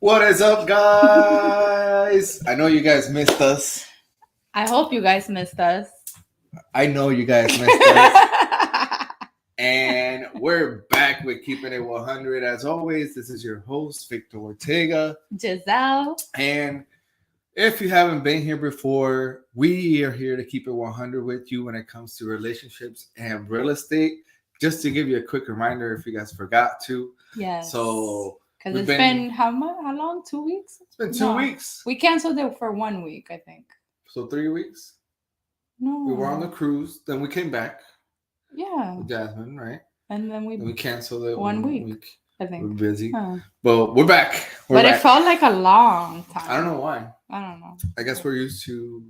What is up, guys? I know you guys missed us. I hope you guys missed us. I know you guys missed us. And we're back with Keeping It 100. As always, this is your host, Victor Ortega. Giselle. And if you haven't been here before, we are here to keep it 100 with you when it comes to relationships and real estate. Just to give you a quick reminder if you guys forgot to. Yes. So, because it's been how long? 2 weeks? It's been 2 weeks. We canceled it for 1 week, I think. So 3 weeks? No. We were on the cruise. Then we came back. Yeah. With Jasmine, right? And then we canceled it 1 week. I think. We're busy. But we're back. It felt like a long time. I don't know why. I don't know. I guess we're used to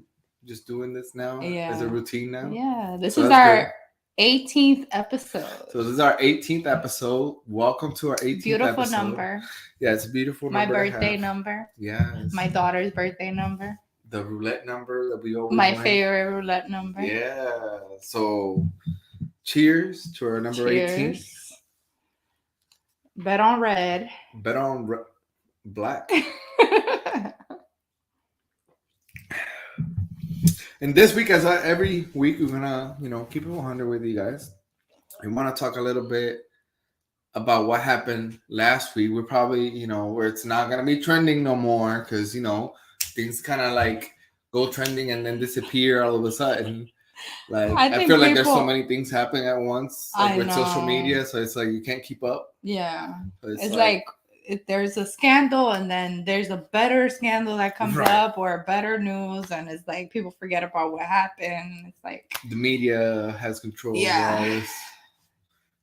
just doing this now as a routine now. Yeah. This is our 18th episode. So this is our 18th episode. Welcome to our 18th beautiful episode. Number. Yeah, it's a beautiful number. My birthday number. Yes. My daughter's birthday number. The roulette number that we always My favorite roulette number. Yeah. So cheers to our number 18. Bet on red. Bet on black. And this week, as every week, we're gonna, keep it 100 with you guys. We want to talk a little bit about what happened last week. We're probably, where it's not gonna be trending no more because things kind of like go trending and then disappear all of a sudden. Like I feel like there's so many things happening at once, with social media, so it's like you can't keep up. Yeah, so it's like if there's a scandal and then there's a better scandal that comes up or better news, and it's like people forget about what happened. It's like the media has control of all this.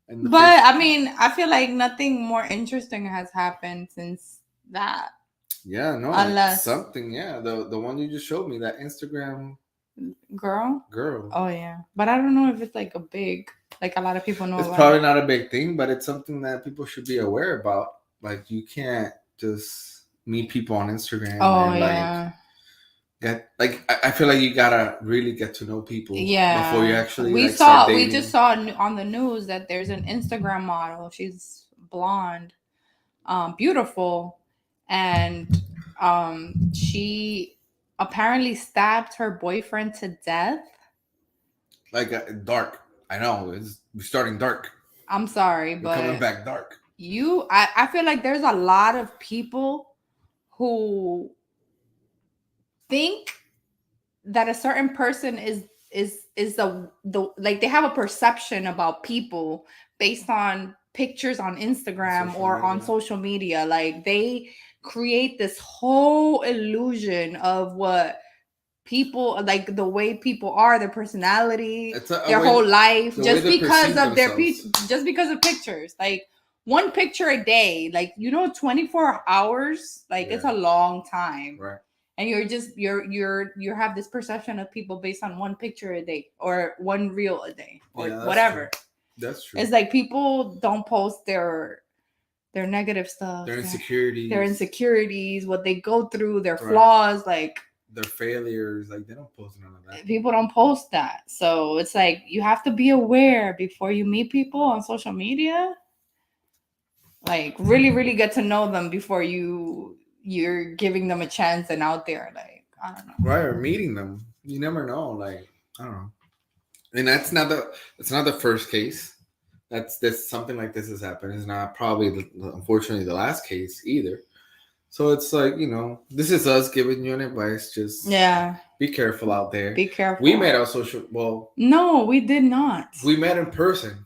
But I mean, I feel like nothing more interesting has happened since that. Yeah, no, unless something. Yeah, the one you just showed me, that Instagram girl. Oh yeah, but I don't know if it's like a big, like a lot of people know. It's probably not a big thing, but it's something that people should be aware about. Like you can't just meet people on Instagram. Oh and, I feel like you gotta really get to know people. Yeah. Before you actually. We just saw on the news that there's an Instagram model. She's blonde, beautiful, and she apparently stabbed her boyfriend to death. Like dark. I know we're starting dark. I'm sorry, but we're coming back dark. I feel like there's a lot of people who think that a certain person is the like they have a perception about people based on pictures on Instagram or on social media. Like they create this whole illusion of what people, like the way people are, their personality, their whole life, just because of just because of pictures. Like one picture a day, like 24 hours, like it's a long time. Right. And you're just you have this perception of people based on one picture a day or one reel a day or whatever. True. That's true. It's like people don't post their negative stuff, their insecurities, what they go through, their flaws, like their failures. Like they don't post none of that. People don't post that. So it's like you have to be aware before you meet people on social media. Like really, really get to know them before you're giving them a chance and out there. Like I don't know. Right, or meeting them. You never know. Like I don't know. And that's not the first case. That's something like this has happened. It's not probably unfortunately the last case either. So it's like, this is us giving you an advice. Just be careful out there. Be careful. We met on social. No, we did not. We met in person.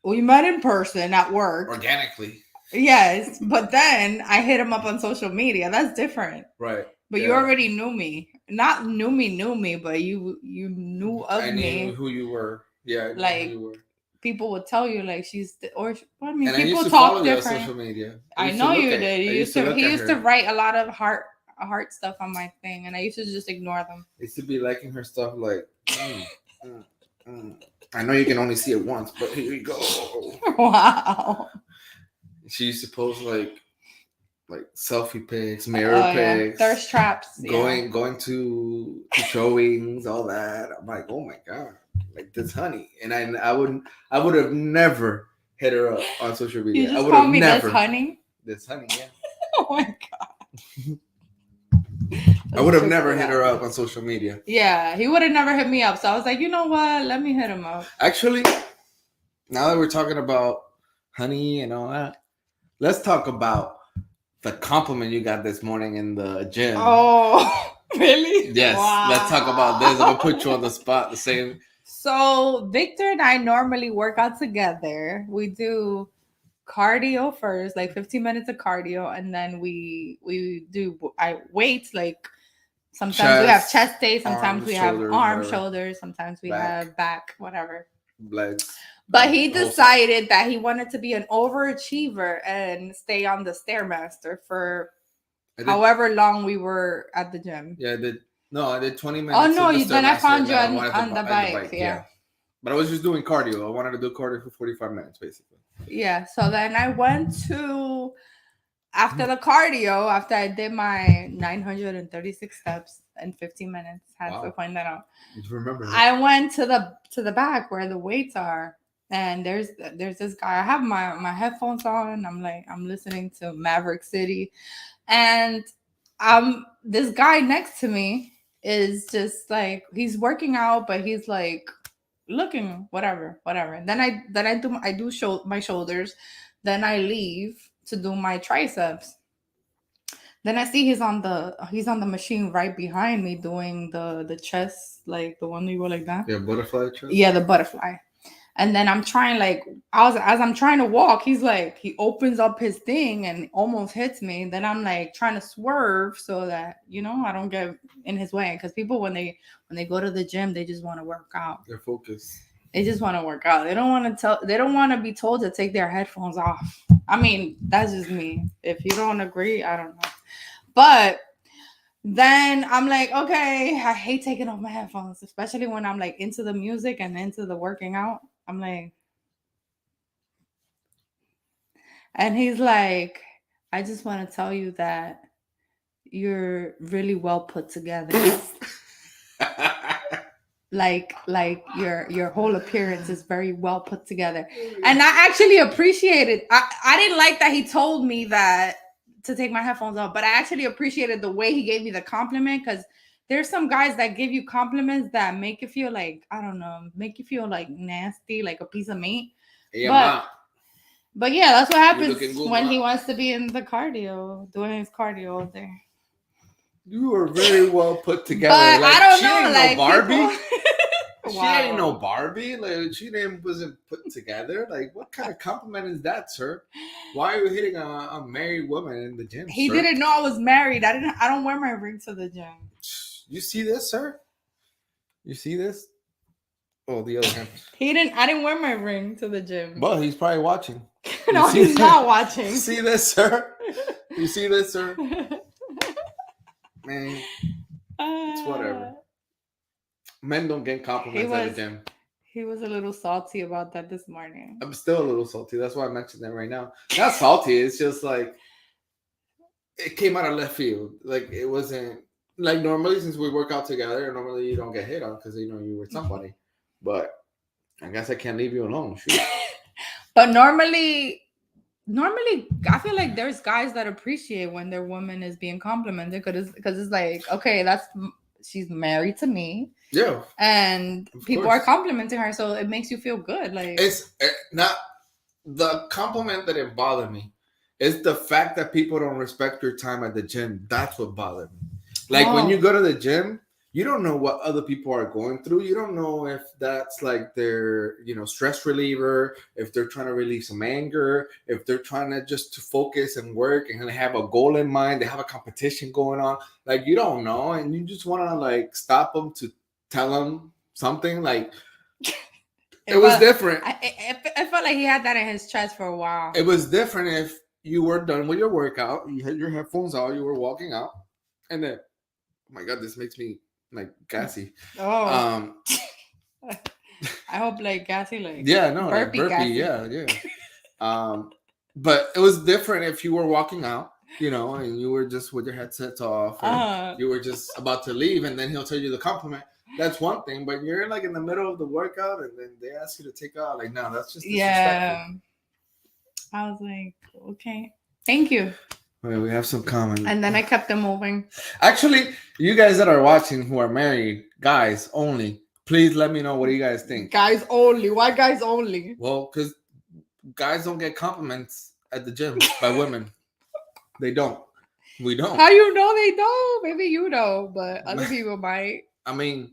We met in person at work. Organically. Yes, but then I hit him up on social media. That's different. Right. But you already knew me. Not knew me, but you knew of me. I knew who you were. Yeah, like who you were. People would tell you like she's people I talk different. On social media. I know you did. He used to write a lot of heart stuff on my thing, and I used to just ignore them. I used to be liking her stuff like, I know you can only see it once, but here you go. Wow. She used to post like selfie pics, mirror pics, thirst traps, going to showings, all that. I'm like, oh my god, like this honey, and I would have never hit her up on social media. You just call me never. This honey, yeah. Oh my god. I would have never hit her up on social media. Yeah, he would have never hit me up. So I was like, you know what? Let me hit him up. Actually, now that we're talking about honey and all that, let's talk about the compliment you got this morning in the gym. Oh, really? Yes. Wow. Let's talk about this. I'm gonna put you on the spot. The same. So Victor and I normally work out together. We do cardio first, like 15 minutes of cardio, and then we do weights. Like sometimes we have chest day, sometimes we have arm, shoulders, sometimes we have back, whatever. Legs. But he decided that he wanted to be an overachiever and stay on the Stairmaster for however long we were at the gym. Yeah, I did 20 minutes. Oh no, then I found you on the bike. Yeah. But I was just doing cardio. I wanted to do cardio for 45 minutes, basically. Yeah. So then I went to, after the cardio, after I did my 936 steps in 15 minutes, had to point that out. You remember that? I went to the back where the weights are, and there's this guy. I have my headphones on. I'm listening to Maverick City, and this guy next to me is just like, he's working out, but he's like looking whatever. Then I do my shoulders, then I leave to do my triceps. Then I see he's on the machine right behind me doing the chest, like the one you go like that. Yeah, butterfly chest. Yeah, the butterfly. And then I'm trying, like, as I'm trying to walk, he's like, he opens up his thing and almost hits me. Then I'm like trying to swerve so that, I don't get in his way. Because people, when they go to the gym, they just want to work out. They're focused. They just want to work out. They don't want to be told to take their headphones off. I mean, that's just me. If you don't agree, I don't know. But then I'm like, okay, I hate taking off my headphones, especially when I'm like into the music and into the working out. I'm like, and he's like, I just want to tell you that you're really well put together. like your whole appearance is very well put together. And I actually appreciated, I didn't like that he told me that to take my headphones off, but I actually appreciated the way he gave me the compliment, because there's some guys that give you compliments that make you feel like, I don't know, make you feel like nasty, like a piece of meat. Yeah, but yeah, that's what happens when he wants to be in the cardio, doing his cardio all day. You were very well put together. But like, I don't she know, ain't like no Barbie. Wow. She ain't no Barbie. Like, she wasn't put together. Like, what kind of compliment is that, sir? Why are you hitting a married woman in the gym? He didn't know I was married. I don't wear my ring to the gym. You see this, sir? You see this? Oh, the other hand. I didn't wear my ring to the gym. But he's probably watching. No, he's not watching. See this, sir? You see this, sir? Man, it's whatever. Men don't get compliments at the gym. He was a little salty about that this morning. I'm still a little salty. That's why I mentioned that right now. Not salty. It's just like it came out of left field. Like, it wasn't like, normally, since we work out together, normally you don't get hit on because you were somebody. But I guess I can't leave you alone. Shoot. But normally I feel like there's guys that appreciate when their woman is being complimented, because it's like, okay, she's married to me. Yeah. And people are complimenting her, so it makes you feel good. Like, it's not the compliment that it bothered me. It's the fact that people don't respect your time at the gym. That's what bothered me. Like, when you go to the gym, you don't know what other people are going through. You don't know if that's like their, stress reliever, if they're trying to release some anger, if they're trying to just to focus and work and have a goal in mind. They have a competition going on. Like, you don't know. And you just want to like stop them to tell them something. Like, it was different. I felt like he had that in his chest for a while. It was different if you were done with your workout, you had your headphones out, you were walking out, and then, oh my God, this makes me like gassy. Oh. I hope like gassy, like burpy, yeah. But it was different if you were walking out, and you were just with your headsets off, and you were just about to leave, and then he'll tell you the compliment. That's one thing, but you're like in the middle of the workout, and then they ask you to take out. Like, no, that's just disrespectful. I was like, okay, thank you. Wait, we have some comments. And then I kept them moving. Actually, you guys that are watching who are married, guys only, please let me know what do you guys think. Guys only. Why guys only? Well, because guys don't get compliments at the gym by women. They don't. We don't. How you know they don't? Maybe you know, but other people might. I mean,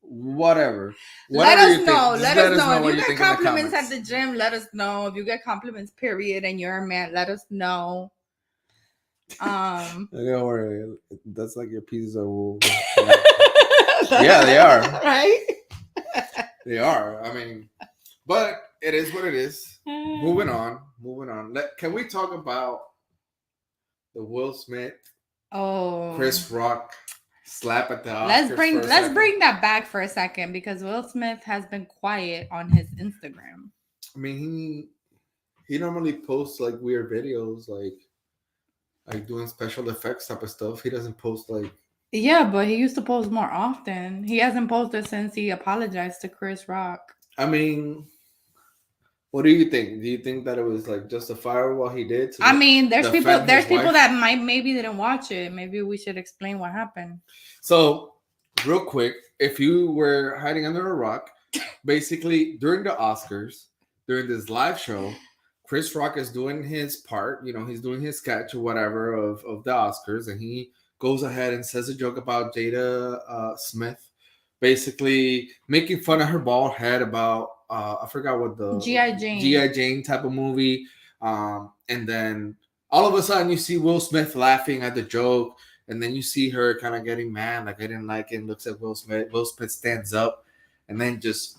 whatever. Let Whatever us you know. think. Let Just us know. If what you get think in the compliments at comments. the gym, let us know. If you get compliments, period, and you're a man, let us know. Don't worry. That's like your pieces of wool. Yeah, they are. Right? They are. I mean, but it is what it is. Moving on. Can we talk about the Will Smith, Chris Rock slap at the Oscars? Let's bring that back for a second because Will Smith has been quiet on his Instagram. I mean, he normally posts like weird videos, like doing special effects type of stuff. He doesn't post like. Yeah, but he used to post more often. He hasn't posted since he apologized to Chris Rock. I mean, what do you think? Do you think that it was like justifiable what he did? I mean, there's people that maybe didn't watch it. Maybe we should explain what happened. So, real quick, if you were hiding under a rock, basically during the Oscars, during this live show, Chris Rock is doing his part. You know, he's doing his sketch or whatever of the Oscars, and he goes ahead and says a joke about Jada Smith, basically making fun of her bald head about I forgot what the G.I. Jane type of movie. And then all of a sudden you see Will Smith laughing at the joke, and then you see her kind of getting mad, like I didn't like it, and looks at Will Smith. Will Smith stands up and then just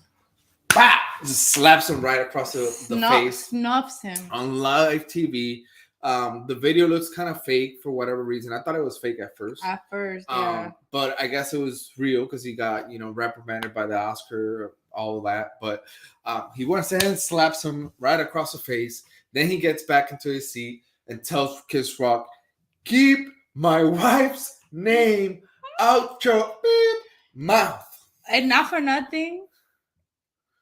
slaps him right across the face. Snuffs him. On live TV. The video looks kind of fake for whatever reason. I thought it was fake at first. Yeah. But I guess it was real because he got, reprimanded by the Oscar, all of that. But he went ahead and slaps him right across the face. Then he gets back into his seat and tells Chris Rock, "Keep my wife's name out your mouth." And not for nothing.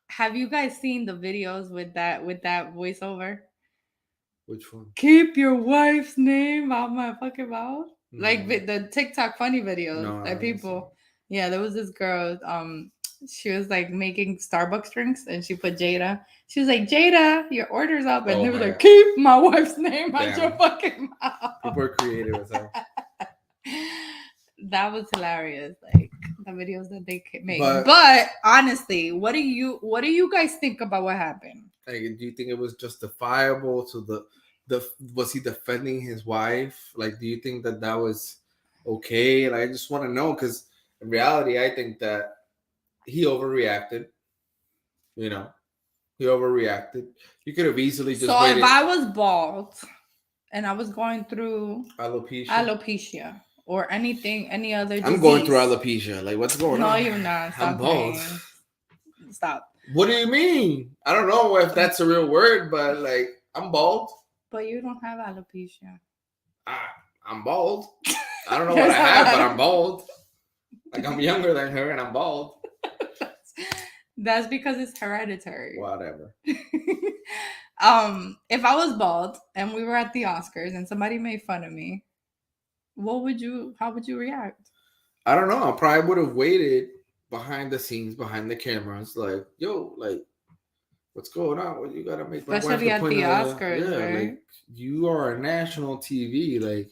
Have you guys seen the videos with that voiceover? Which one? Keep your wife's name out my fucking mouth. No. Like the TikTok funny videos that people. Yeah, there was this girl. She was like making Starbucks drinks, and she put Jada. She was like, "Jada, your order's up," and they were like, "Keep my wife's name out your fucking mouth." People are creative as hell. That was hilarious. Like the videos that they made. But honestly, what do you guys think about what happened? Like, do you think it was justifiable to was he defending his wife? Like, do you think that was okay? Like, I just want to know, because in reality, I think that he overreacted. He overreacted. You could have easily just waited. If I was bald and I was going through alopecia or any other disease. I'm going through alopecia. Like, what's going on? No, you're not. Stop I'm bald. Stop. What do you mean? I don't know if that's a real word, but like, I'm bald. But you don't have alopecia. I'm bald. I don't know what I have, but I'm bald. Like, I'm younger than her and I'm bald. That's because it's hereditary. Whatever. If I was bald and we were at the Oscars and somebody made fun of me, how would you react? I don't know. I probably would have waited behind the scenes, behind the cameras, like, yo, like, what's going on? What you gotta make? Especially at the Oscars, right? Like, you are a national TV. Like,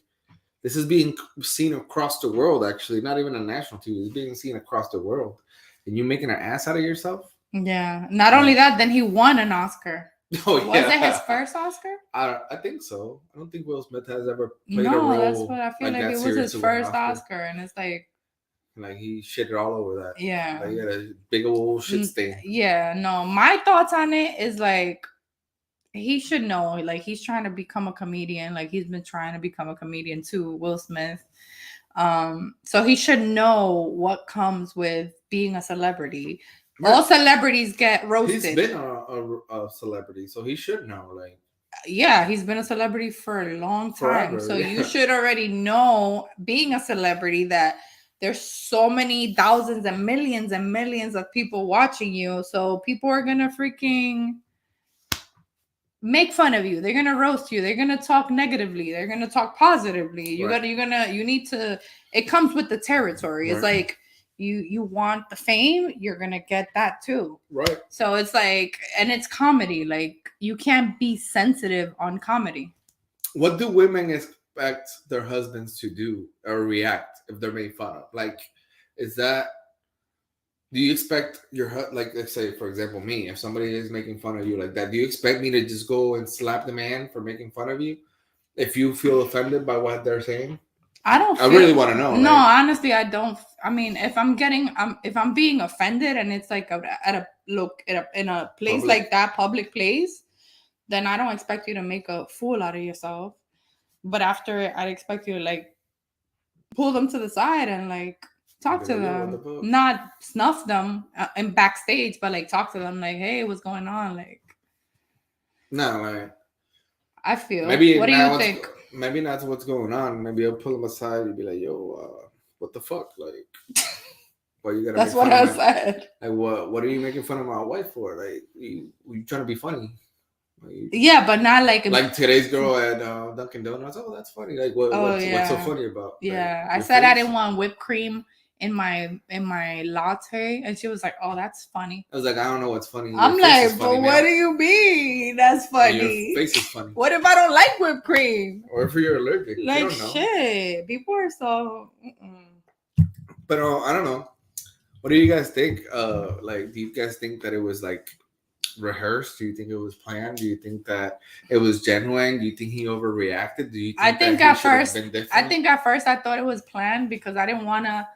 this is being seen across the world. Actually, not even a national TV. It's being seen across the world, and you making an ass out of yourself. Yeah. Not only that, then he won an Oscar. Oh, yeah. Was it his first Oscar? I think so. I don't think Will Smith has ever played a role. No, that's what I feel like it was his first Oscar, and it's like he shitted all over that. Yeah. Like, he had a big old shit stain. Yeah, no. My thoughts on it is like, he should know, like, he's trying to become a comedian. Like, he's been trying to become a comedian too, Will Smith. So he should know what comes with being a celebrity. Right. All celebrities get roasted. He's been a celebrity, so he should know. Like, yeah, he's been a celebrity for a long time. Forever, so you should already know, being a celebrity, that there's so many thousands and millions of people watching you. So people are gonna freaking make fun of you. They're gonna roast you. They're gonna talk negatively. They're gonna talk positively. You need to. It comes with the territory. It's like you want the fame, you're gonna get that too. Right. So it's like, and it's comedy. Like you can't be sensitive on comedy. What do women expect their husbands to do or react if they're made fun of? Like, is that, do you expect like, let's say, for example, me, if somebody is making fun of you like that, do you expect me to just go and slap the man for making fun of you if you feel offended by what they're saying? I really want to know. No, like, honestly, I don't. I mean, if I'm being offended and it's like in a place like that, public place, then I don't expect you to make a fool out of yourself. But after, I'd expect you to like pull them to the side and like talk to them, not snuff them and backstage, but like talk to them like, hey, what's going on? Like, no, like, I feel. Maybe what do you think? Maybe that's what's going on. Maybe I'll pull them aside and be like, yo, what the fuck? Like, what you gotta That's what I said. Like, what are you making fun of my wife for? Like, you trying to be funny? Like, yeah, but not like today's girl at Dunkin' Donuts. Oh, that's funny. Like, what's so funny about? Yeah, like, I said I didn't want whipped cream in my latte, and she was like, "Oh, that's funny." I was like, "I don't know what's funny." I'm like, "But what do you mean? That's funny." Your face is funny. What if I don't like whipped cream? Or if you're allergic? Like, you don't know. Shit, people are so. But I don't know. What do you guys think? Like, do you guys think that it was like rehearsed? Do you think it was planned? Do you think that it was genuine? Do you think he overreacted? Do you think I think at first I thought it was planned because I didn't want to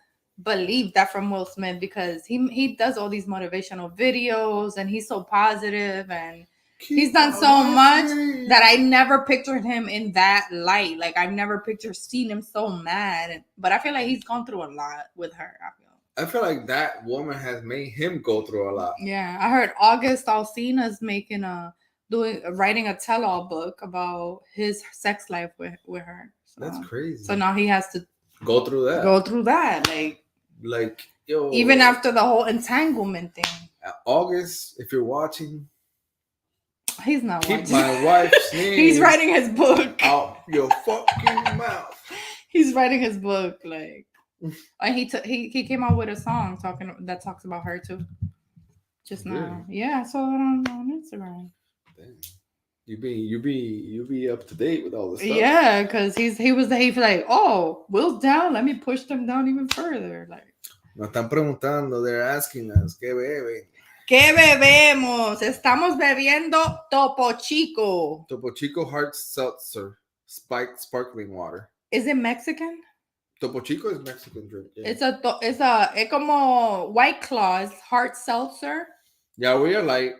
believe that from Will Smith, because he does all these motivational videos and he's so positive and he's done so much that I never pictured him in that light. Like, I've never seen him so mad. But I feel like he's gone through a lot with her. I feel like that woman has made him go through a lot. Yeah, I heard August Alsina's writing a tell-all book about his sex life with her. So, that's crazy. So now he has to go through that. Like, yo. Even after the whole entanglement thing. August, if you're watching, he's not keep watching. My wife's name. He's writing his book out your fucking mouth. He's writing his book, like. And he came out with a song that talks about her too. Just now, really? Yeah, I saw it on Instagram. Dang. You be up to date with all this stuff. Yeah, because he was like, oh, Will's down. Let me push them down even further. Like, nos están preguntando. They're asking us, ¿qué beben? ¿Qué bebemos? Estamos bebiendo Topo Chico. Topo Chico hard seltzer, spiked sparkling water. Is it Mexican? Topo Chico is Mexican drink. Yeah. Es como White Claw's hard seltzer. Yeah, we are like,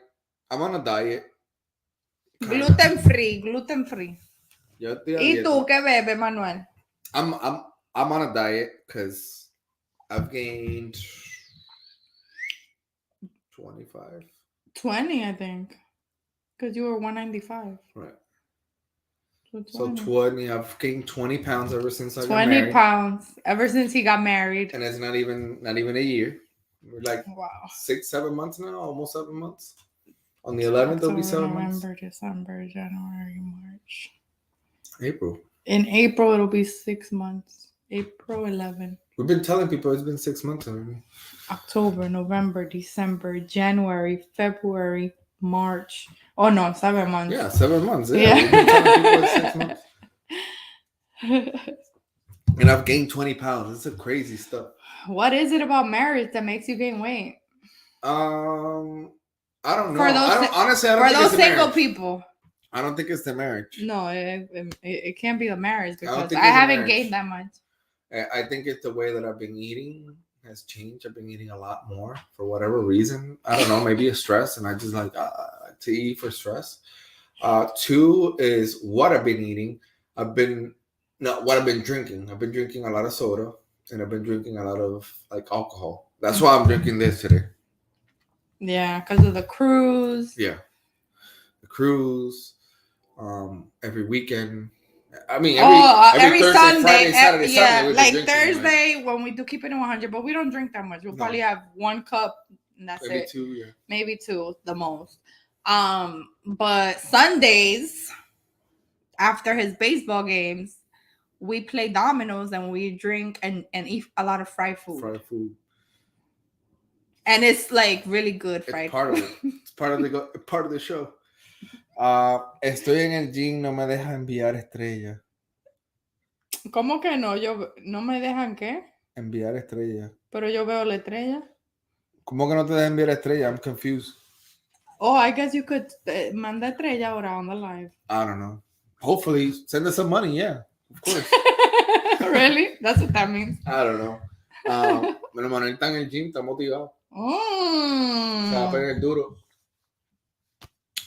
I'm on a diet. Gluten free. Yo ¿Y tú qué bebes, Manuel? I'm on a diet because I've gained 25. 20, I think. Because you were 195. Right. So 20. I've gained 20 pounds ever since I got married. 20 pounds ever since he got married. And it's not even a year. We're like 6-7 months now, almost 7 months. On the 11th, it'll be 7 months. November, December, January, March. April. In April, it'll be 6 months. April 11. We've been telling people it's been 6 months already. October, November, December, January, February, March. Oh no, 7 months. Yeah, 7 months. Yeah. We've been telling people it's 6 months. And I've gained 20 pounds. It's a crazy stuff. What is it about marriage that makes you gain weight? I don't know. Honestly, I don't think it's the marriage. For those single people. I don't think it's the marriage. No, it can't be the marriage because I haven't gained that much. I think it's the way that I've been eating has changed. I've been eating a lot more for whatever reason. I don't know, maybe a stress, and I just like to eat for stress. 2 is what I've been eating. What I've been drinking. I've been drinking a lot of soda, and I've been drinking a lot of like alcohol. That's why I'm drinking this today. Yeah, because of the cruise. Yeah, the cruise. Every weekend. I mean, every Thursday, Sunday, Friday, Saturday, Sunday. Like Thursday when we do Keepin 100, but we don't drink that much. We'll probably have 1 cup, and that's maybe it. 2, yeah. Maybe 2, the most. But Sundays after his baseball games, we play dominoes and we drink and eat a lot of fried food. Fried food. And it's like really good fried It's part food. of it. It's part of the show. Estoy en el gym, no me deja enviar estrella. ¿Cómo que no? No me dejan qué? Enviar estrella. Pero yo veo la estrella. ¿Cómo que no te deja enviar estrella? I'm confused. Oh, I guess you could manda estrella ahora on the live. I don't know. Hopefully, send us some money. Yeah, of course. Really? That's what that means. I don't know. Bueno, Manuel está en el gym, está motivado. Se va a pegar duro.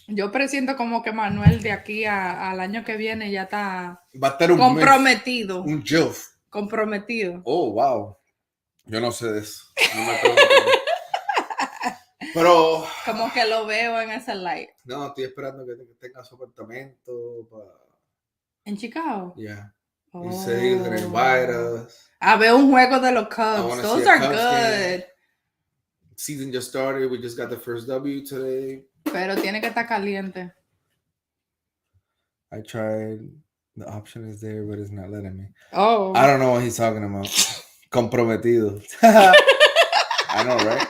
Yo presiento como que Manuel de aquí al año que viene ya está Va a estar un comprometido. Un GILF. Comprometido. Oh, wow. Yo no sé de eso. No me pregunto. Pero... Como que lo veo en ese live. No, estoy esperando que tenga su apartamento para... ¿En Chicago? Yeah. Oh. He said he was going to invite us. A ver un juego de los Cubs. Those are good. Game. Season just started. We just got the first W today. Pero tiene que estar caliente. I tried. The option is there, but it's not letting me. Oh. I don't know what he's talking about. Comprometido. I know, right?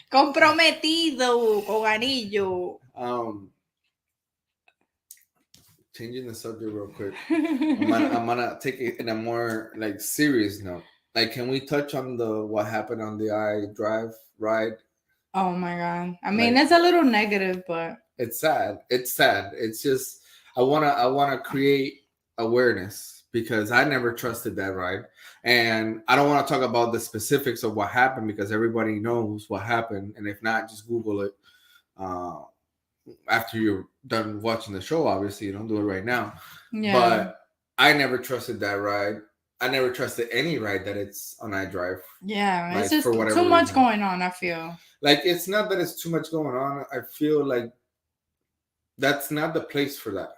Comprometido con anillo. Changing the subject real quick. I'm gonna take it in a more like serious note. Like, can we touch on what happened on the iDrive ride? Oh my god! I mean, it's a little negative, but it's sad. It's sad. It's just I wanna create awareness because I never trusted that ride, and I don't want to talk about the specifics of what happened because everybody knows what happened, and if not, just Google it. After you're done watching the show, obviously you don't do it right now. Yeah. But I never trusted that ride. I never trusted any ride that it's on iDrive. Yeah, like, it's just too much going on, I feel. Like, it's not that it's too much going on. I feel like that's not the place for that.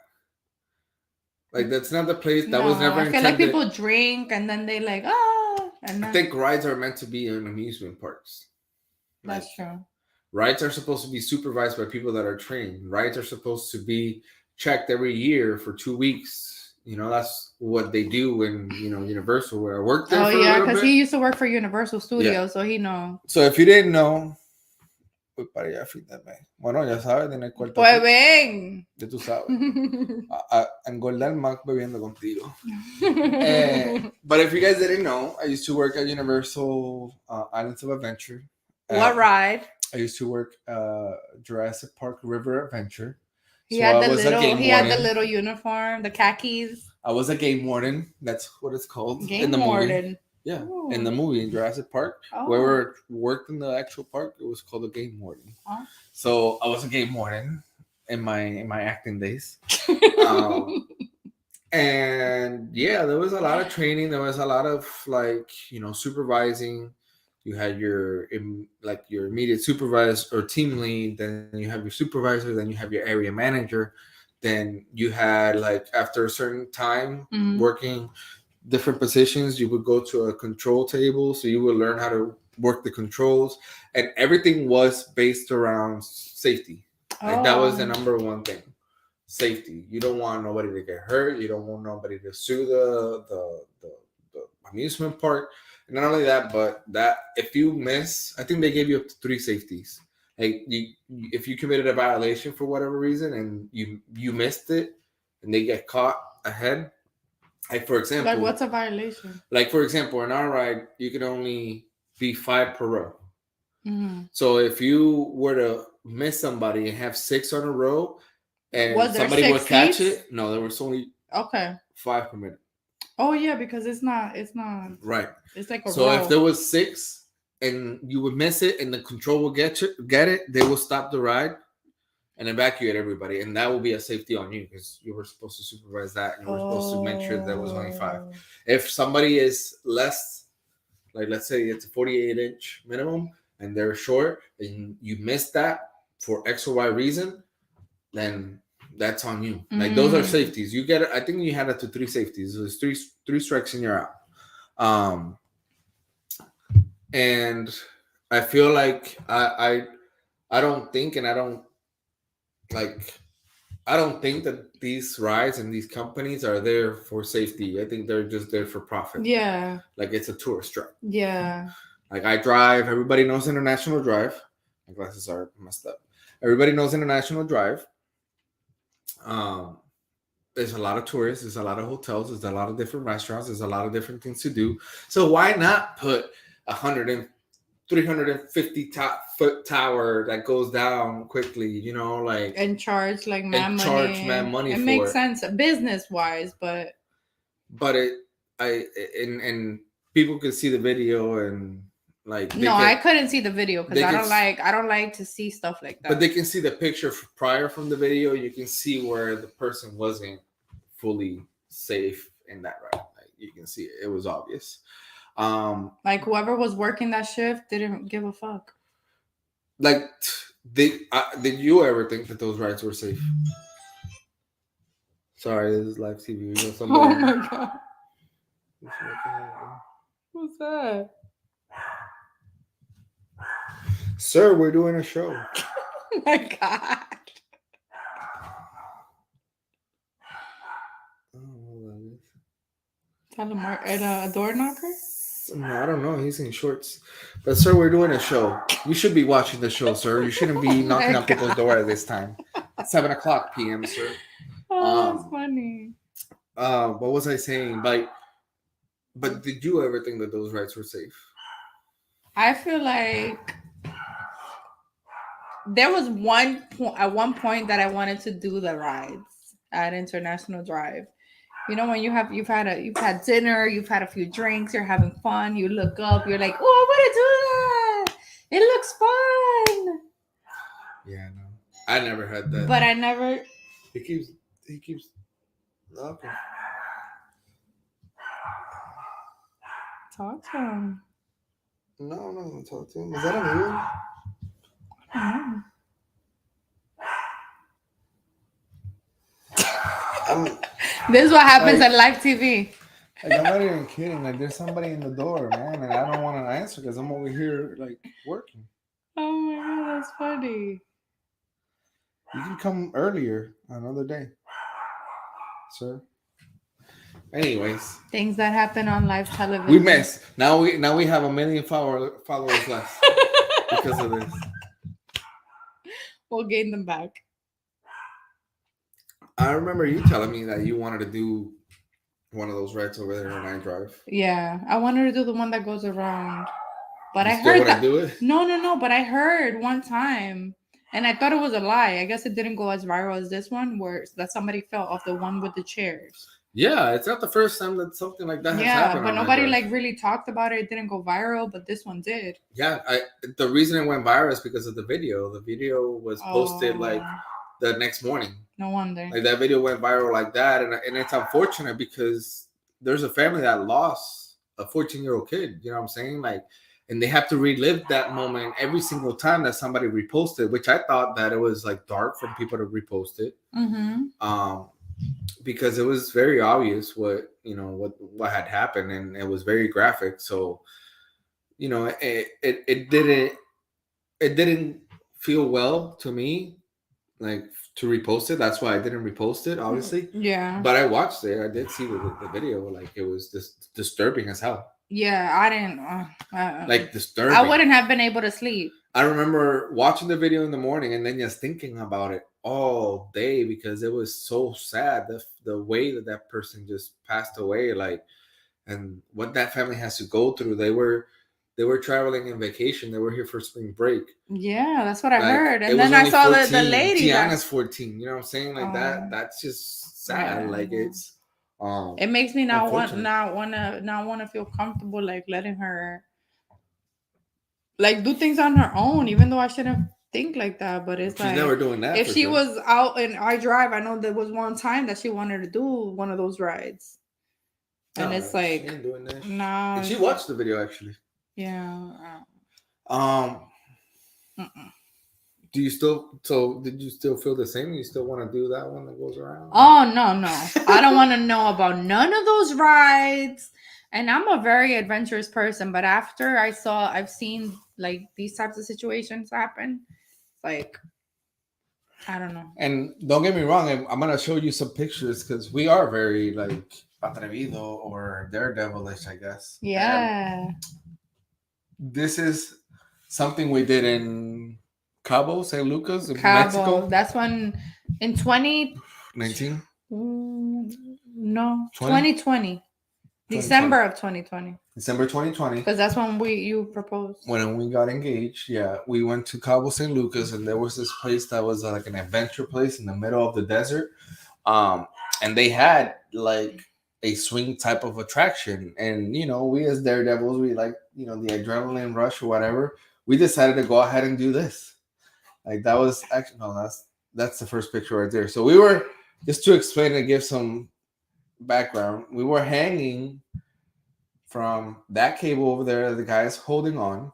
Like, that's not the place. That was never intended. I feel like people drink and then they like, oh. And then... I think rides are meant to be in amusement parks. That's true. Rides are supposed to be supervised by people that are trained. Rides are supposed to be checked every year for 2 weeks. You know, that's what they do in, Universal, where I worked there. Oh, yeah, because he used to work for Universal Studios, yeah. So he knows. So if you didn't know, voy para allá, fíjate. Bueno, ya sabes, en el cuarto. Pues ven. Ya tú sabes. A engordar más bebiendo contigo. But if you guys didn't know, I used to work at Universal Islands of Adventure. What ride? I used to work Jurassic Park River Adventure. He had the little uniform, the khakis. I was a game warden. That's what it's called. Game warden. Movie. Yeah, ooh. In the movie in Jurassic Park, where we worked in the actual park, it was called a game warden. Oh. So I was a game warden in my acting days. And yeah, there was a lot of training. There was a lot of supervising. You had your immediate supervisor or team lead, then you have your supervisor, then you have your area manager, then you had after a certain time working different positions, you would go to a control table, so you would learn how to work the controls, and everything was based around safety. That was the number one thing. Safety. You don't want nobody to get hurt. You don't want nobody to sue the amusement park. And not only that, but that if you miss, I think they gave you up to 3 safeties. Like if you committed a violation for whatever reason and you missed it, and they get caught ahead. Like for example, like what's a violation? Like for example, in our ride, you could only be 5 per row. Mm-hmm. So if you were to miss somebody and have 6 on a row, and somebody would catch it, no, there was only 5 per minute. Oh yeah, because it's not right. It's like a so row. If there was 6 and you would miss it and the control will get it, they will stop the ride and evacuate everybody, and that will be a safety on you because you were supposed to supervise that and you were supposed to make sure there was only 5. If somebody is less, like let's say it's a 48-inch minimum and they're short and you missed that for X or Y reason, then that's on you. Like those are safeties. You get it. I think you had up to 3 safeties. There's three strikes and you're out. And I feel like I don't think, and I don't like, I don't think that these rides and these companies are there for safety. I think they're just there for profit. Yeah. Like it's a tourist ride. Yeah. Like I drive. Everybody knows International Drive. My glasses are messed up. Everybody knows International Drive. Um, there's a lot of tourists. There's a lot of hotels. There's a lot of different restaurants. There's a lot of different things to do. So why not put 350 foot tower that goes down quickly? You know, like And charge like mad and money. charge mad money it for makes it. sense business wise, but and people could see the video and like no, I couldn't see the video because I don't like to see stuff like that. But they can see the picture prior from the video. You can see where the person wasn't fully safe in that ride. Like you can see it was obvious. Like whoever was working that shift didn't give a fuck. Like did you ever think that those rides were safe? Sorry, this is live TV. You know, somebody... Oh my god. Who's that? Sir, we're doing a show. Oh my god. A door knocker? No, I don't know. He's in shorts. But sir, we're doing a show. You should be watching the show, sir. You shouldn't be knocking on people's door at this time. 7:00 p.m., sir. Oh, that's funny. What was I saying? But did you ever think that those rides were safe? I feel like there was at one point that I wanted to do the rides at International Drive. You know, when you've had dinner, you've had a few drinks, you're having fun, you look up, you're like, oh, I want to do that. It looks fun. Yeah, no. I never had that. But I never. He keeps knocking. Talk to him. No, I'm not gonna talk to him. Is that a movie? I don't know. This is what happens at live TV. Like, I'm not even kidding. Like, there's somebody in the door, man, and I don't want to answer because I'm over here like working. Oh my god, that's funny. You can come earlier another day, sir. Anyways, things that happen on live television. We missed. Now we have 1 million followers less because of this. We'll gain them back. I remember you telling me that you wanted to do one of those rides over there on iDrive. Yeah, I wanted to do the one that goes around, but I heard that. Do it? No. But I heard one time, and I thought it was a lie. I guess it didn't go as viral as this one, where that somebody fell off the one with the chairs. Yeah, it's not the first time that something like that has happened. Yeah, but nobody like really talked about it. It didn't go viral, but this one did. Yeah, the reason it went viral is because of the video. The video was posted like the next morning. No wonder. Like that video went viral like that, and it's unfortunate because there's a family that lost a 14-year-old kid. You know what I'm saying? Like, and they have to relive that moment every single time that somebody reposted, which I thought that it was like dark for people to repost it. Mm-hmm. Because it was very obvious what had happened, and it was very graphic. So, it didn't feel well to me, like to repost it. That's why I didn't repost it, obviously. Yeah. But I watched it. I did see the video. Like it was just disturbing as hell. Yeah, I didn't. Like disturbing. I wouldn't have been able to sleep. I remember watching the video in the morning and then just thinking about it all day because it was so sad the way that person just passed away, like, and what that family has to go through. They were traveling in vacation. They were here for spring break. Yeah, that's what I heard. And then I saw 14. The lady. Tiana's 14. You know what I'm saying? Like that. That's just sad. Yeah. Like it's. It makes me not want to feel comfortable like letting her like do things on her own, even though I shouldn't think like that. But it's she's never doing that. If she was out in iDrive, I know there was one time that she wanted to do one of those rides, and it's like she ain't doing that. No. And she watched the video actually. Yeah. Did you still feel the same? You still want to do that one that goes around? Oh no. I don't want to know about none of those rides. And I'm a very adventurous person, but after I've seen like these types of situations happen, like I don't know. And don't get me wrong, I'm gonna show you some pictures because we are very like atrevido or daredevilish, I guess. And Yeah. this is something we did in Cabo San Lucas in Cabo. Mexico. That's when in 19, no, 20, 2020. 2020. December of 2020. December 2020. Because that's when you proposed. When we got engaged, yeah, we went to Cabo San Lucas, and there was this place that was like an adventure place in the middle of the desert. Um, and they had like a swing type of attraction, and we as daredevils, we like the adrenaline rush or whatever. We decided to go ahead and do this. Like that was actually no, that's the first picture right there. So we were just to explain and give some background. We were hanging from that cable over there. The guy's holding on,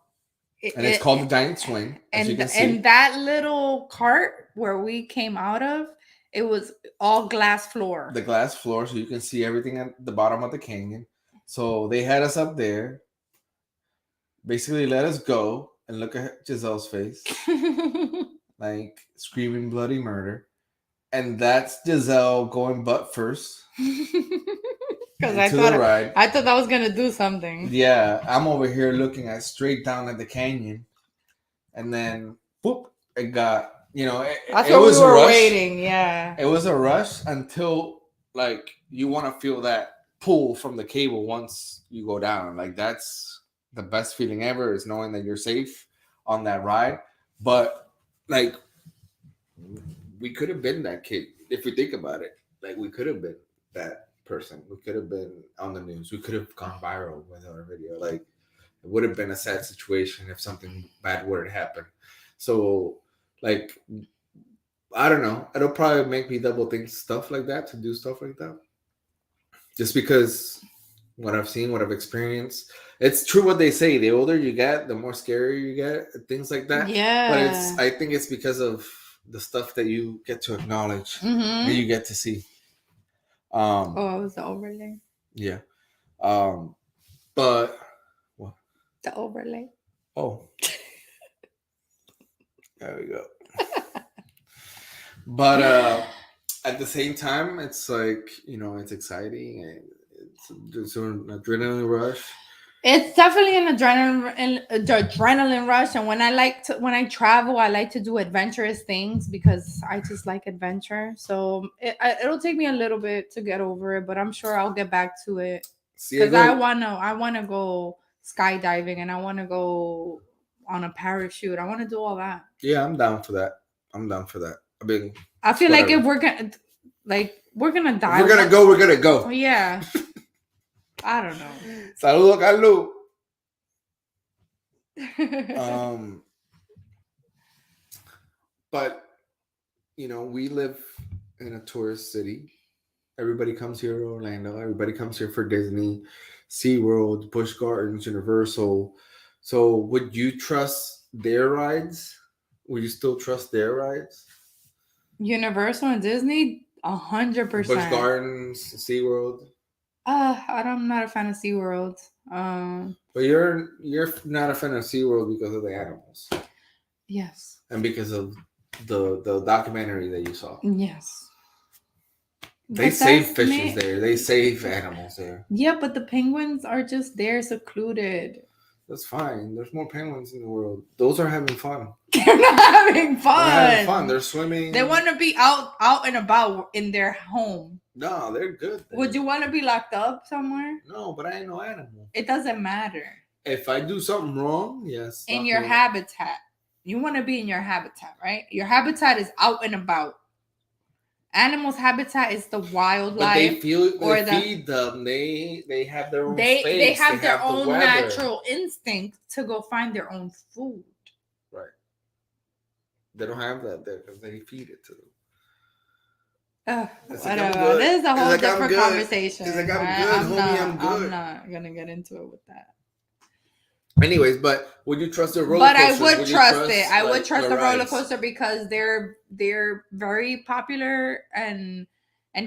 and it's called the giant swing, as you can see. And that little cart where we came out of, it was all glass floor. The glass floor, so you can see everything at the bottom of the canyon. So they had us up there, basically let us go, and look at Giselle's face, like screaming bloody murder. And that's Giselle going butt first. Because I thought I was gonna do something. Yeah, I'm over here looking straight down at the canyon, and then whoop, it got That's what we were waiting. Yeah, it was a rush until like you want to feel that pull from the cable once you go down. Like that's the best feeling ever, is knowing that you're safe on that ride. But like we could have been that kid if we think about it. Like we could have been that person. We could have been on the news. We could have gone viral with our video. Like it would have been a sad situation if something bad would have happened. So like I don't know. It'll probably make me double think stuff like that, to do stuff like that. Just because what I've seen, what I've experienced. It's true what they say. The older you get, the more scary you get, things like that. Yeah. But I think it's because of the stuff that you get to acknowledge, that you get to see. It was the overlay. Yeah. But what? The overlay. Oh. There we go. But at the same time, it's like, it's exciting and it's an adrenaline rush. It's definitely an adrenaline rush, and when I travel, I like to do adventurous things because I just like adventure. So it'll take me a little bit to get over it, but I'm sure I'll get back to it because I wanna go skydiving and I wanna go on a parachute. I want to do all that. Yeah, I'm down for that. I mean, I feel like if we're gonna die, we're gonna go. We're gonna go. Yeah. I don't know. Saludo, Carlos. But we live in a tourist city. Everybody comes here to Orlando. Everybody comes here for Disney, SeaWorld, Busch Gardens, Universal. So would you trust their rides? Would you still trust their rides? Universal and Disney, 100%. Busch Gardens, SeaWorld. I'm not a fan of SeaWorld. But you're not a fan of SeaWorld because of the animals. Yes. And because of the documentary that you saw. Yes. They save fishes there. They save animals there. Yeah, but the penguins are just there secluded. That's fine. There's more penguins in the world. Those are having fun. They're not having fun. They're having fun. They're swimming. They want to be out and about in their home. No, they're good. Would you want to be locked up somewhere? No, but I ain't no animal. It doesn't matter. If I do something wrong, yes. In your habitat. You want to be in your habitat, right? Your habitat is out and about. Animals' habitat is the wildlife. But they feed them. They have their own space. They have their own natural instinct to go find their own food. Right. They don't have that there because they feed it to them. Whatever. This is a whole different conversation. It's like I'm good. I'm I'm not going to get into it with that. Anyways, but would you trust the roller coaster? But I would trust it. I would trust the roller coaster because they're very popular and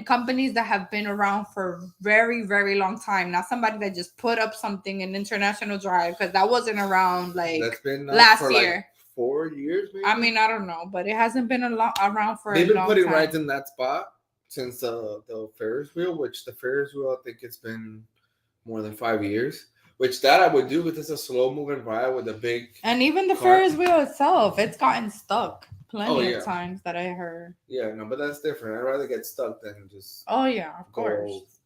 companies that have been around for very, very long time. Not somebody that just put up something in International Drive because that wasn't around last year. 4 years, maybe. I mean, I don't know, but it hasn't been around for They've a been long putting time. rides in that spot since the Ferris wheel, which the Ferris wheel, I think it's been more than 5 years. Which that I would do with this a slow moving ride with a big. And even the cart. Ferris wheel itself, it's gotten stuck plenty yeah. of times that I heard. Yeah, no, but that's different. I'd rather get stuck than just Oh yeah, of go, course.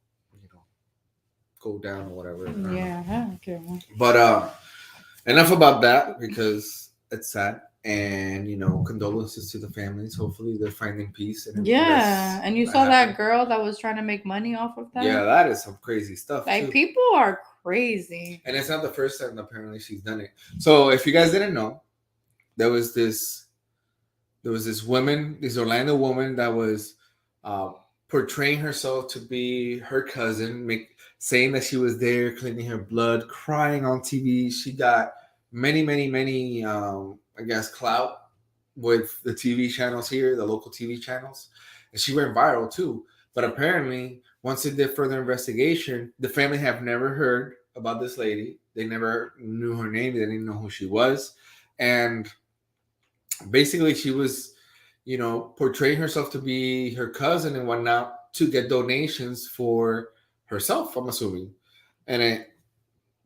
Go down or whatever. Yeah, okay. But enough about that because it's sad. And condolences to the families. Hopefully they're finding peace and Yeah, and you saw that girl that was trying to make money off of that. Yeah, that is some crazy stuff. Like too. people are crazy, and it's not the first time apparently she's done it. So if you guys didn't know, there was this woman, this Orlando woman that was portraying herself to be her cousin, saying that she was there cleaning her blood, crying on TV. She got many I guess clout with the TV channels here, the local TV channels, and she went viral too. But apparently, once they did further investigation, the family have never heard about this lady. They never knew her name. They didn't know who she was, and basically she was portraying herself to be her cousin and whatnot to get donations for herself, I'm assuming. And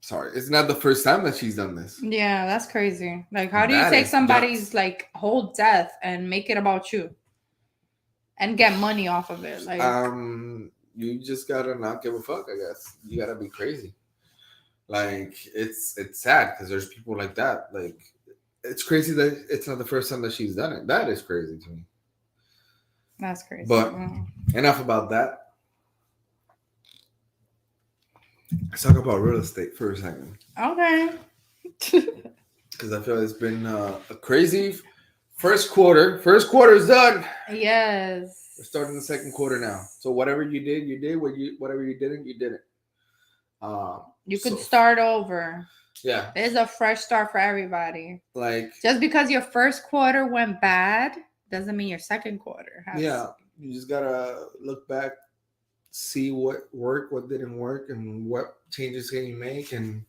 it's not the first time that she's done this. Yeah, that's crazy. Like, how do you take somebody's like whole death and make it about you and get money off of it? Like, you just gotta not give a fuck, I guess. You gotta be crazy. Like, it's sad because there's people like that. Like, it's crazy that it's not the first time that she's done it. That is crazy to me. That's crazy. But enough about that. Let's talk about real estate for a second. Okay. Because I feel it's been a crazy first quarter. First quarter is done. Yes. We're starting the second quarter now. So whatever you did, you did. Whatever you didn't, you didn't. You could start over. Yeah. There's a fresh start for everybody. Like, just because your first quarter went bad doesn't mean your second quarter has. Yeah. You just gotta look back, see what worked, what didn't work, and what changes can you make, and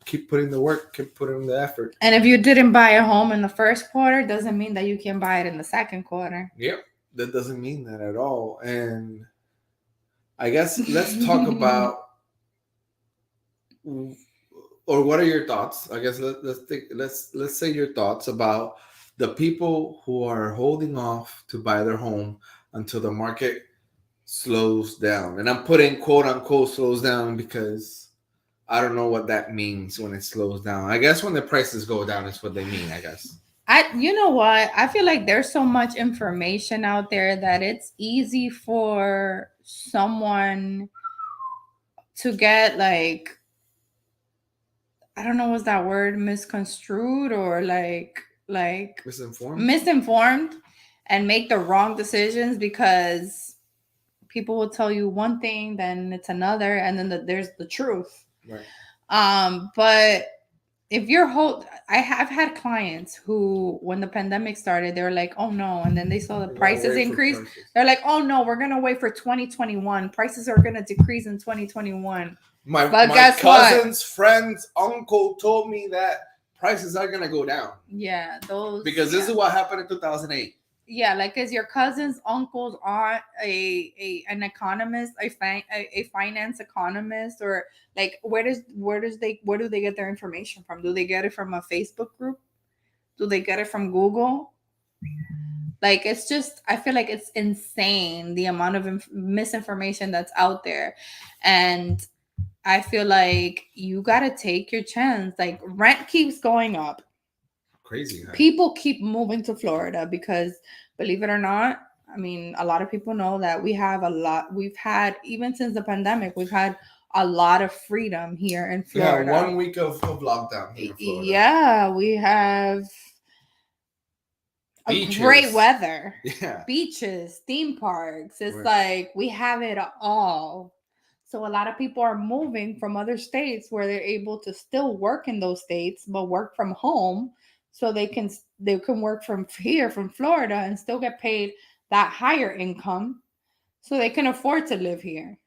keep putting the work, keep putting the effort. And if you didn't buy a home in the first quarter, doesn't mean that you can buy it in the second quarter. Yep. That doesn't mean that at all. And I guess let's talk about, or what are your thoughts? I guess let's say your thoughts about the people who are holding off to buy their home until the market slows down. And I'm putting quote unquote slows down because I don't know what that means when it slows down. I guess when the prices go down is what they mean, I guess. You know what? I feel like there's so much information out there that it's easy for someone to get, like, I don't know, what's that word, misconstrued or like misinformed and make the wrong decisions because people will tell you one thing, then it's another, and then there's the truth. Right. But if you're I've had clients who, when the pandemic started, they were like, oh no, and then they saw the prices increase. They're like, oh no, we're gonna wait for 2021. Prices are gonna decrease in 2021. My cousin's friend's uncle told me that prices are gonna go down. Yeah, because this is what happened in 2008. Yeah, like, is your cousin's uncle's aunt an economist, a finance economist, or like where do they get their information from? Do they get it from a Facebook group? Do they get it from Google? Like, it's just, I feel like it's insane the amount of misinformation that's out there, and I feel like you got to take your chance. Like, rent keeps going up. Crazy. Huh? People keep moving to Florida because, believe it or not, I mean, a lot of people know that we've had, even since the pandemic, we've had a lot of freedom here in Florida. Yeah, 1 week of lockdown here in Florida. Yeah, we have beaches. Great weather. Yeah. Beaches, theme parks. It's like we have it all. So a lot of people are moving from other states where they're able to still work in those states, but work from home. So they can work from here, from Florida, and still get paid that higher income so they can afford to live here.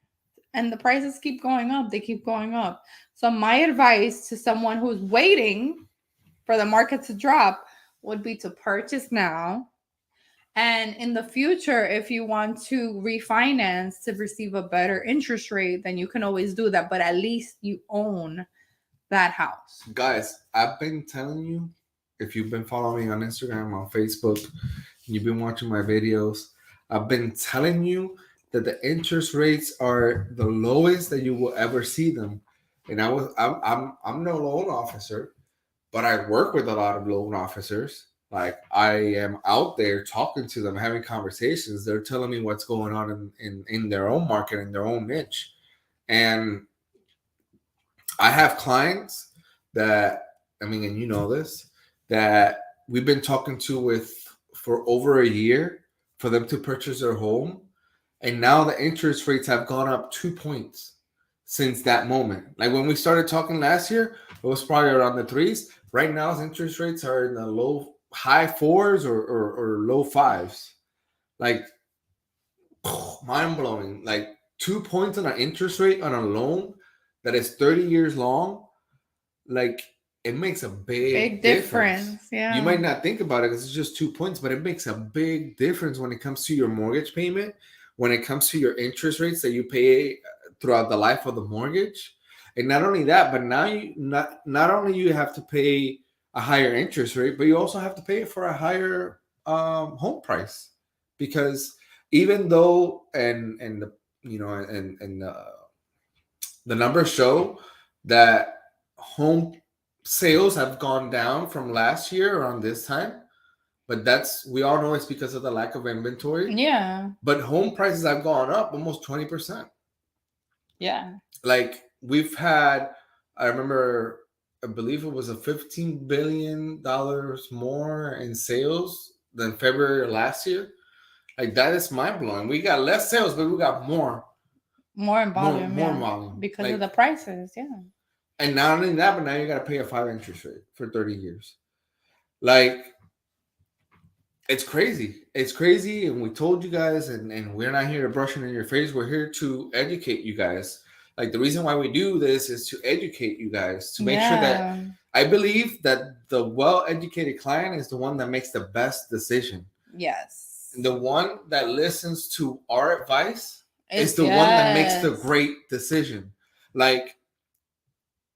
And the prices keep going up. They keep going up. So my advice to someone who's waiting for the market to drop, would be to purchase now. And in the future, if you want to refinance to receive a better interest rate, then you can always do that. But at least you own that house. Guys, I've been telling you, if you've been following me on Instagram, on Facebook, you've been watching my videos, I've been telling you that the interest rates are the lowest that you will ever see them. And I'm no loan officer, but I work with a lot of loan officers. Like I am out there talking to them, having conversations. They're telling me what's going on in their own market, in their own niche. And I have clients that, I mean, and you know this, that we've been talking to with for over a year for them to purchase their home. And now the interest rates have gone up 2 points since that moment. Like when we started talking last year, it was probably around the threes. Right now, interest rates are in the high fours or low fives. Like mind blowing. Like 2 points on an interest rate on a loan that is 30 years long, like it makes a big difference. Yeah. You might not think about it because it's just 2 points, but it makes a big difference when it comes to your mortgage payment, when it comes to your interest rates that you pay throughout the life of the mortgage. And not only that, but now you not only you have to pay a higher interest rate, but you also have to pay for a higher home price, because even though and the and the numbers show that home sales have gone down from last year around this time, but that's, we all know it's because of the lack of inventory. Yeah. But home prices have gone up almost 20%. Yeah. Like we've had, I remember, I believe it was a $15 billion more in sales than February last year. Like that is mind blowing. We got less sales, but we got more in volume, more yeah. volume Because like, of the prices, yeah. And not only that, but now you got to pay a 5 interest rate for 30 years. Like it's crazy. It's crazy, and we told you guys, and we're not here to brush it in your face. We're here to educate you guys. Like the reason why we do this is to educate you guys, to make sure that, I believe that the well-educated client is the one that makes the best decision. Yes. The one that listens to our advice is the one that makes the great decision. Like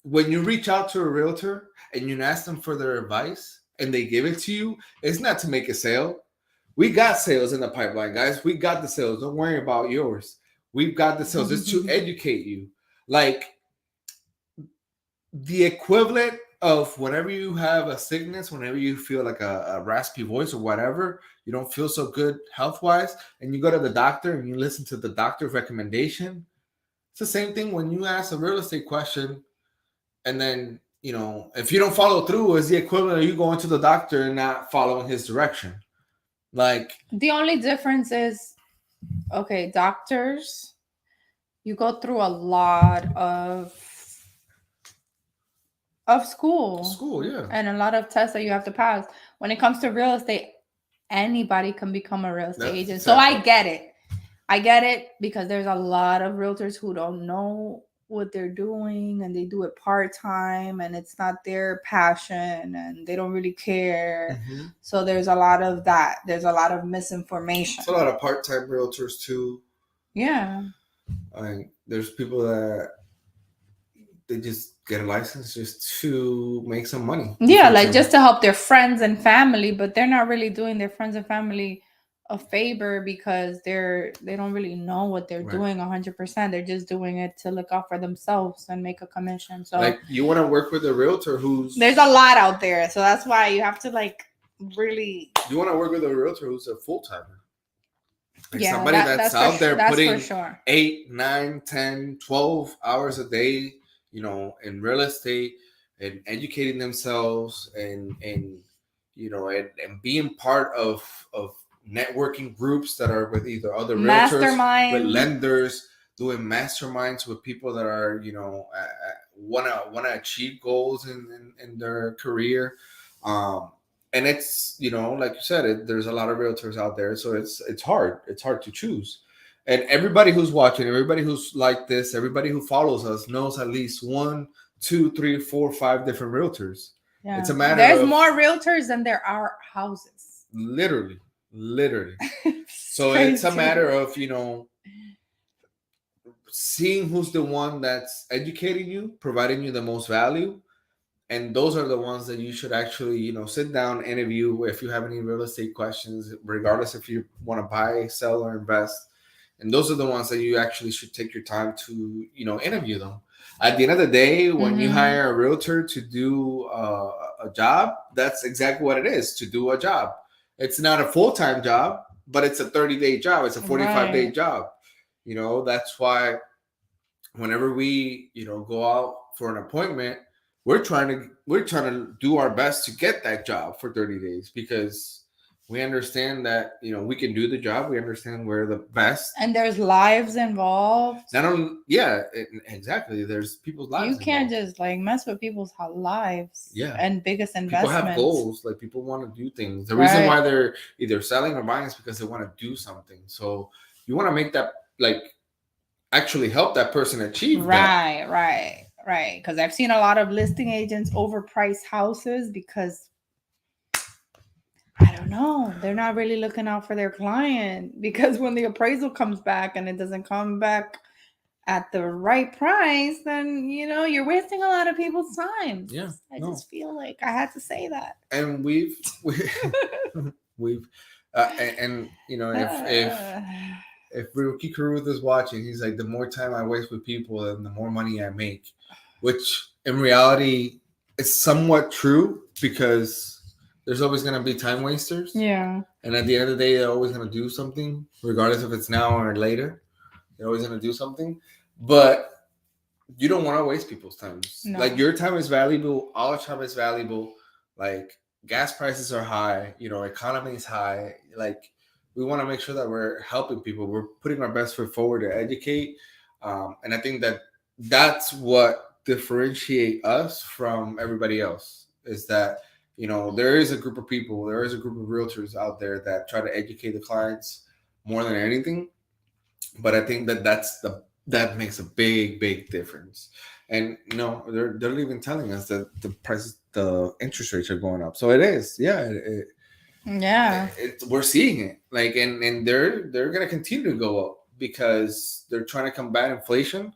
when you reach out to a realtor and you ask them for their advice and they give it to you, it's not to make a sale. We got sales in the pipeline, guys. We got the sales. Don't worry about yours. We've got the sales. It's to educate you. Like the equivalent of whenever you have a sickness, whenever you feel like a raspy voice or whatever, you don't feel so good health-wise, and you go to the doctor and you listen to the doctor's recommendation. It's the same thing when you ask a real estate question, and then, you know, if you don't follow through, is the equivalent of you going to the doctor and not following his direction. Like the only difference is, okay, doctors, you go through a lot of school, yeah, and a lot of tests that you have to pass. When it comes to real estate, anybody can become a real estate agent. So I get it because there's a lot of realtors who don't know what they're doing and they do it part-time and it's not their passion and they don't really care. Mm-hmm. So there's a lot of that. There's a lot of misinformation. It's a lot of part-time realtors too. Yeah. I mean, there's people that they just get a license just to make some money. Yeah, like just to help their friends and family, but they're not really doing their friends and family a favor because they don't really know what they're doing 100%. They're just doing it to look out for themselves and make a commission. So like you want to work with a realtor there's a lot out there. So that's why you have to like really, you want to work with a realtor who's a full-timer. Like somebody that's out there putting 8, 9, 10, 12 hours a day, you know, in real estate and educating themselves and you know, and being part of networking groups that are with either other realtors, with lenders, doing masterminds with people that are, you know, want to achieve goals in their career. And it's, you know, like you said, there's a lot of realtors out there, so it's hard to choose. And everybody who's watching, everybody who's like this, everybody who follows us knows at least 1, 2, 3, 4, 5 different realtors. Yeah. It's a matter There's of more realtors than there are houses. literally. It's So it's a crazy. matter of, seeing who's the one that's educating you, providing you the most value, and those are the ones that you should actually sit down, interview if you have any real estate questions, regardless if you want to buy, sell, or invest. And those are the ones that you actually should take your time to interview them. At the end of the day, when you Mhm. hire a realtor to do a job, that's exactly what it is, to do a job. It's not a full-time job, but it's a 30-day job, it's a 45-day Right. job. That's why whenever we go out for an appointment, we're trying to do our best to get that job for 30 days, because we understand that we can do the job. We understand we're the best. And there's lives involved. Not only, yeah, exactly, there's people's You lives can't involved. just like mess with people's lives Yeah, and biggest people have investments. goals, like people want to do things. The reason why they're either selling or buying is because they want to do something. So you want to make that, like, actually help that person achieve that. Right. Because I've seen a lot of listing agents overprice houses because I don't know, they're not really looking out for their client. Because when the appraisal comes back and it doesn't come back at the right price, then you're wasting a lot of people's time. Yeah, I no. just feel like I had to say that. And we've and if Rookie Caruth is watching, he's like, the more time I waste with people, then the more money I make, which in reality is somewhat true, because there's always going to be time wasters. Yeah. And at the end of the day, they're always going to do something, regardless if it's now or later. They're always going to do something. But you don't want to waste people's time. No. Like, your time is valuable. Our time is valuable. Like, gas prices are high. Economy is high. Like, we want to make sure that we're helping people. We're putting our best foot forward to educate. And I think that that's what differentiate us from everybody else, is that there is a group of people, there is a group of realtors out there that try to educate the clients more than anything. But I think that that makes a big difference. And they're even telling us that the interest rates are going up. So it is, yeah. Yeah. We're seeing it, like, and they're gonna continue to go up because they're trying to combat inflation.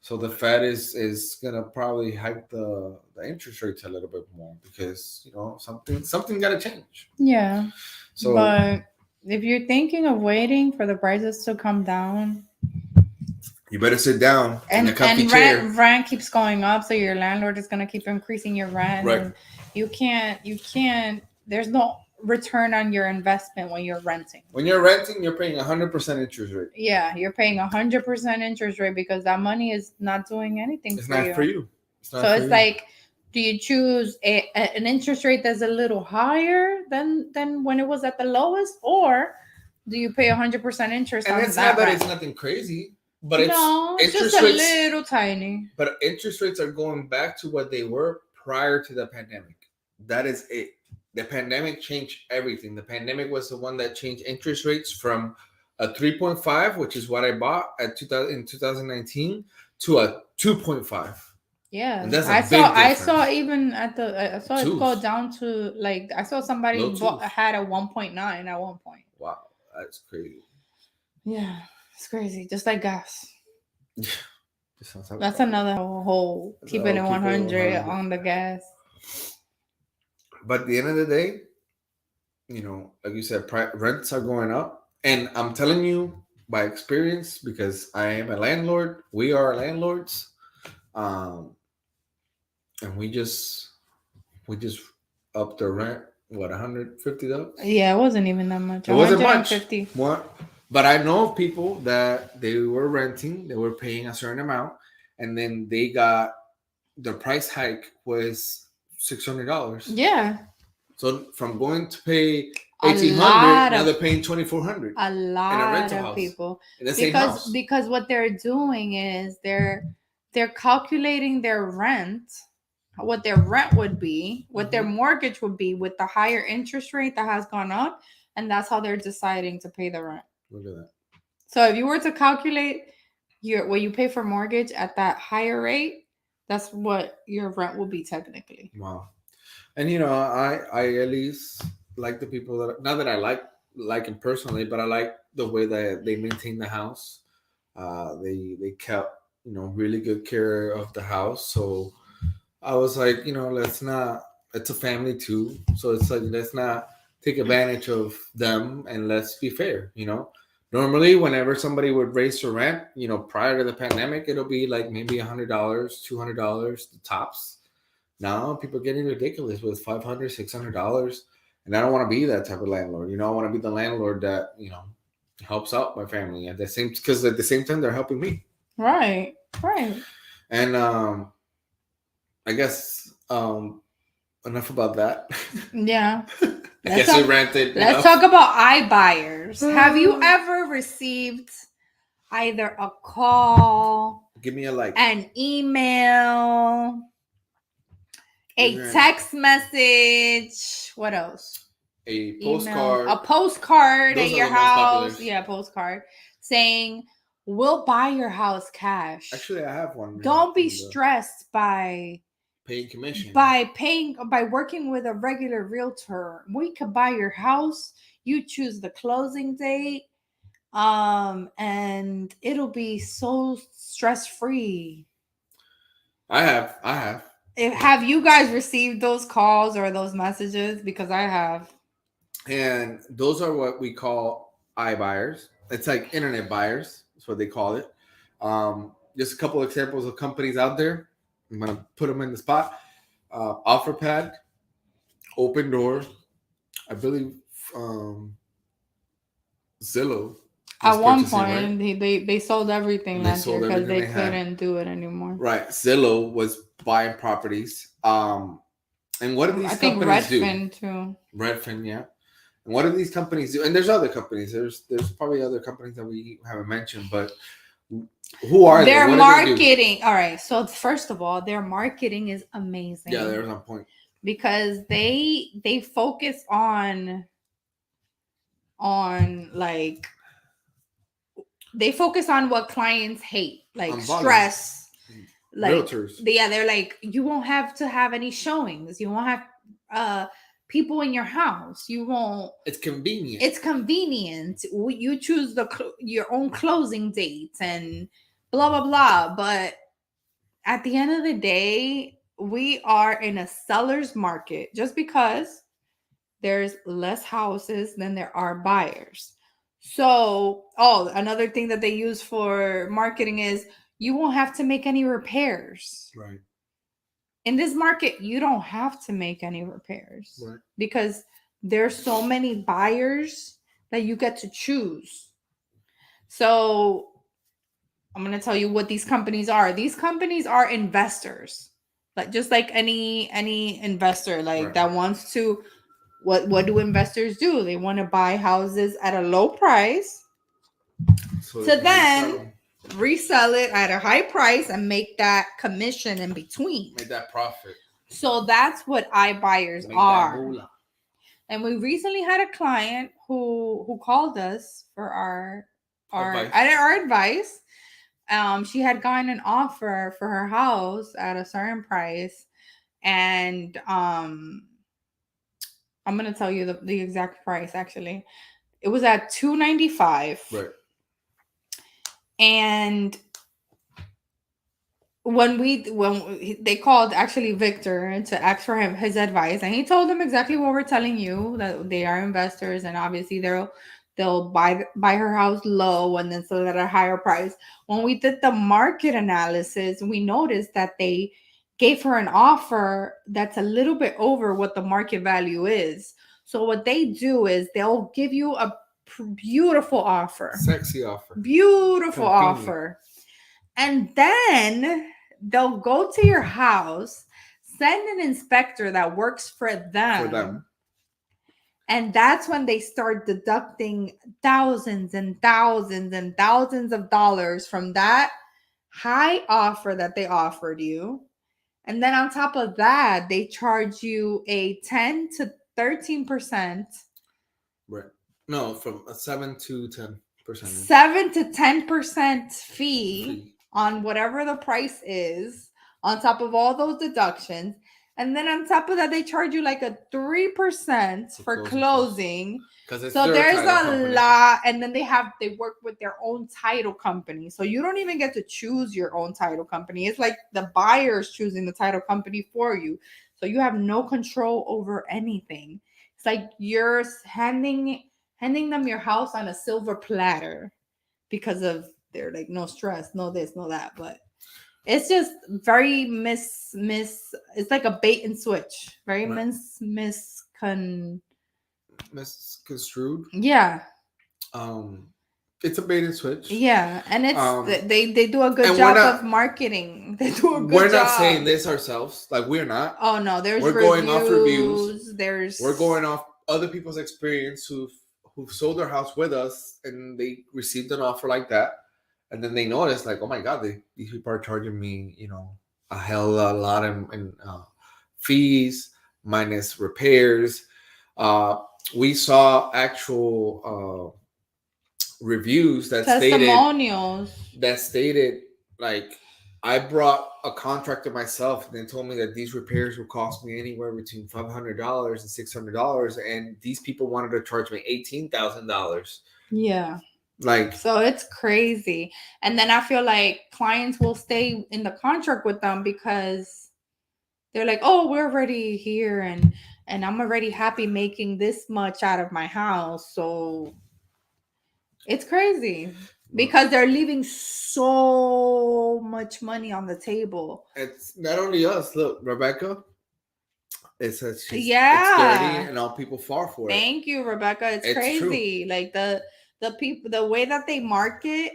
So the Fed is gonna probably hike the interest rates a little bit more, because something got to change. Yeah. So, but if you're thinking of waiting for the prices to come down, you better sit down in a comfy and chair. rent keeps going up, so your landlord is going to keep increasing your rent. Right. And you can't, there's no return on your investment when you're renting. When you're renting, you're paying 100% interest rate. Yeah, you're paying 100% interest rate because that money is not doing anything It's for not you. for you. So it's like, do you choose an interest rate that's a little higher than when it was at the lowest, or do you pay 100% interest and on it's that not that rent? It's nothing crazy, but It's just interest a rates, little tiny. but interest rates are going back to what they were prior to the pandemic. That is it. The pandemic changed everything. The pandemic was the one that changed interest rates from a 3.5, which is what I bought in 2019, to a 2.5. Yeah, And that's a I big saw. I difference. saw even at the. I saw it Twos. go down to, like, I saw somebody had a 1.9 at one point. Wow, that's crazy. Yeah, it's crazy. Just like gas. That's That's another whole keeping it 100 on the gas. But at the end of the day, like you said, rents are going up. And I'm telling you by experience, because I am a landlord. We are landlords. And we just upped the rent, what, $150? Yeah, it wasn't even that much. It wasn't much. 150. What? But I know of people that they were renting, they were paying a certain amount, and then they got, the price hike was $600. Yeah. So from going to pay $1,800, now they're paying $2,400. A lot of people. In the same house. Because what they're doing is they're calculating their rent, what their rent would be, what their mortgage would be with the higher interest rate that has gone up, and that's how they're deciding to pay the rent. Look at that. So if you were to calculate what you pay for mortgage at that higher rate, that's what your rent will be technically. Wow. And I at least like the people that, not that I like him personally, but I like the way that they maintain the house. They kept really good care of the house. So I was like, let's not. It's a family too, so it's like let's not take advantage of them and let's be fair. Normally, whenever somebody would raise their rent, prior to the pandemic, it'll be like maybe $100, $200, the tops. Now people are getting ridiculous with $500, $600, and I don't want to be that type of landlord. I want to be the landlord that helps out my family at the same, because at the same time they're helping me. Right. Right. And I guess enough about that. Yeah. I guess we ranted. Let's talk about iBuyers. Have you ever received either a call, Give me a like, an email, a text message? What else? A postcard. Email, a postcard Those at your house. Yeah, postcard saying, "We'll buy your house cash." Actually, I have one. Don't be stressed by paying commission. By working with a regular realtor. We could buy your house. You choose the closing date. And it'll be so stress-free. I have. Have you guys received those calls or those messages? Because I have. And those are what we call iBuyers. It's like internet buyers. That's what they call it. Just a couple examples of companies out there. I'm going to put them in the spot. OfferPad, Open Door, I believe Zillow. At one point, right? they sold everything last year because they couldn't do it anymore. Right. Zillow was buying properties. And what do these companies do? Redfin too. Redfin, yeah. And what do these companies do? And there's other companies. There's probably other companies that we haven't mentioned, but who are their marketing? All right. So first of all, their marketing is amazing. Yeah, they're on point. Because they focus on like they focus on what clients hate, like stress, like realtors. They're like, you won't have to have any showings. You won't have people in your house. You won't. It's convenient. It's convenient. You choose your own closing dates and blah blah blah. But at the end of the day, we are in a seller's market just because there's less houses than there are buyers. So, another thing that they use for marketing is you won't have to make any repairs. Right. In this market, you don't have to make any repairs. Right. Because there's so many buyers that you get to choose. So, I'm going to tell you what these companies are. These companies are investors. Just like any investor right. that wants to. What do investors do? They want to buy houses at a low price to then resell it at a high price and make that commission in between. Make that profit. So that's what iBuyers are. And we recently had a client who called us for our advice. She had gotten an offer for her house at a certain price, and I'm going to tell you the exact price, actually. It was at $295. Right. And when they called actually Victor to ask for his advice, and he told them exactly what we're telling you, that they are investors and obviously they'll buy her house low and then sell it at a higher price. When we did the market analysis, we noticed that they gave her an offer that's a little bit over what the market value is. So what they do is they'll give you a beautiful offer. Sexy offer. Beautiful offer. And then they'll go to your house, send an inspector that works for them. And that's when they start deducting thousands and thousands and thousands of dollars from that high offer that they offered you. And then on top of that, they charge you a 10 to 13%. Right. No, from a 7 to 10%. 7 to 10% fee on whatever the price is, on top of all those deductions. And then on top of that, they charge you like a 3% for closing. Because it's So their there's title a company. lot. And then they work with their own title company. So you don't even get to choose your own title company. It's like the buyer's choosing the title company for you. So you have no control over anything. It's like you're handing them your house on a silver platter because of they're like no stress, no this, no that. But it's just very it's like a bait and switch. Very Right. Misconstrued. Yeah. It's a bait and switch. Yeah, and it's they do a good and job of marketing. They do a good We're job. not saying this ourselves. Like, we're not. Oh no, we're going off reviews. We're going off other people's experience who've sold their house with us and they received an offer like that, and then they noticed like, oh my god, these people are charging me, a hell of a lot in fees minus repairs. We saw actual reviews that stated like, I brought a contractor myself, and they told me that these repairs would cost me anywhere between $500 and $600, and these people wanted to charge me $18,000. Yeah. Like, so it's crazy. And then I feel like clients will stay in the contract with them because they're like, oh, we're already here and I'm already happy making this much out of my house. So it's crazy because they're leaving so much money on the table. It's not only us. Look, Rebecca, it says it's dirty and all people fall for it. Thank you, Rebecca. It's crazy. True. Like the people, the way that they market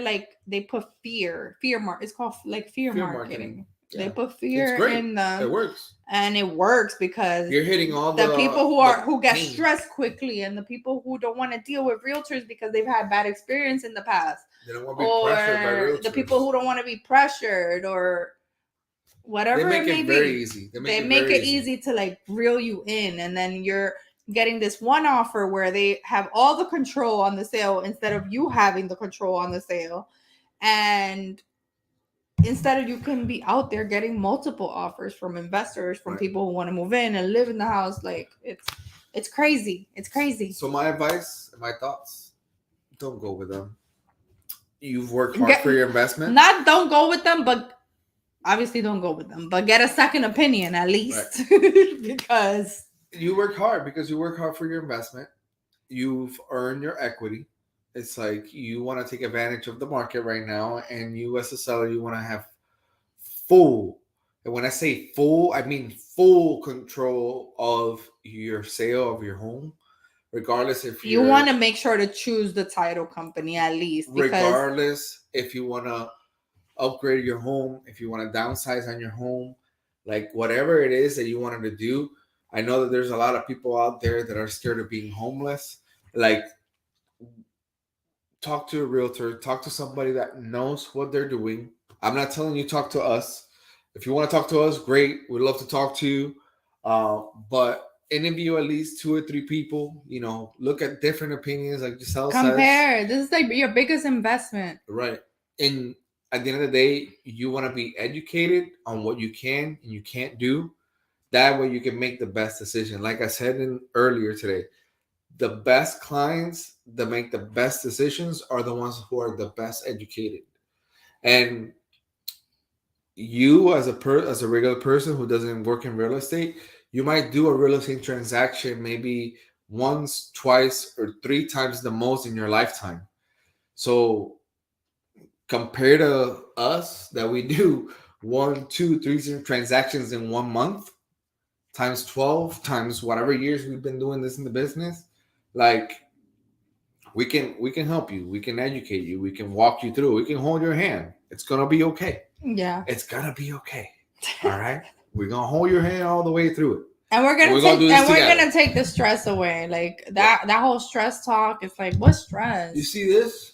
like they put fear. It's called like fear marketing. Yeah. They put fear in them. It works. And it works because you're hitting all the people who get stressed quickly, and the people who don't want to deal with realtors because they've had bad experience in the past. They don't want to be pressured by realtors. The people who don't want to be pressured or whatever it may be. Very easy. They make it easy to like reel you in, and then you're getting this one offer where they have all the control on the sale instead of you having the control on the sale. And instead of you can be out there getting multiple offers from investors, from people who want to move in and live in the house. Like it's crazy. It's crazy. So my advice and my thoughts, don't go with them. You've worked hard for your investment. Not don't go with them, but obviously don't go with them, but get a second opinion at least. Because you work hard for your investment. You've earned your equity. It's like you want to take advantage of the market right now, and you as a seller, you want to have full, and when I say full, I mean full control of your sale of your home, regardless if you want to make sure to choose the title company at least. Regardless if you want to upgrade your home, if you want to downsize on your home, like whatever it is that you wanted to do. I know that there's a lot of people out there that are scared of being homeless. Like, talk to a realtor, talk to somebody that knows what they're doing. I'm not telling you talk to us. If you want to talk to us, great. We'd love to talk to you. But interview at least 2 or 3 people. Look at different opinions, like Gissel says. Compare. This is like your biggest investment. Right. And at the end of the day, you want to be educated on what you can and you can't do. That way you can make the best decision. Like I said earlier today, the best clients that make the best decisions are the ones who are the best educated. And you as a regular person who doesn't work in real estate, you might do a real estate transaction maybe once, twice, or 3 times the most in your lifetime. So compared to us that we do 1, 2, 3 transactions in 1 month, times 12, times whatever years we've been doing this in the business, like we can help you, we can educate you, we can walk you through, we can hold your hand. It's gonna be okay. Yeah, it's gonna be okay. All right. We're gonna hold your hand all the way through it, and we're gonna take the stress away. Like that whole stress talk. It's like, what stress? You see this?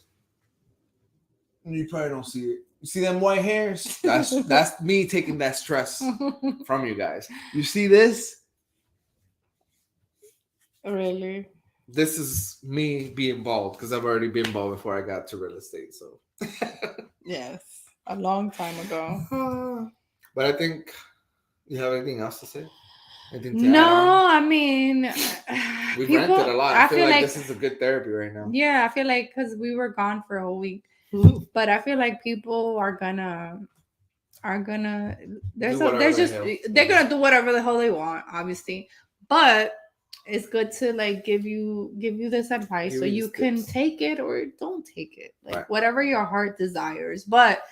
You probably don't see it. You see them white hairs? That's me taking that stress from you guys. You see this? Really? This is me being bald because I've already been bald before I got to real estate. So yes, a long time ago. But I think You have anything else to say? Anything to add on? No, I mean, We people. ranted a lot. I I feel feel like like, this is a good therapy right now. yeah, I feel like because we were gone for a whole week, but I feel like people are gonna Do whatever there's the just hell. they're gonna do whatever the hell they want, obviously, but it's good to like give you this advice Give so you you these can tips. take it or don't take it, like Right. whatever your heart desires. But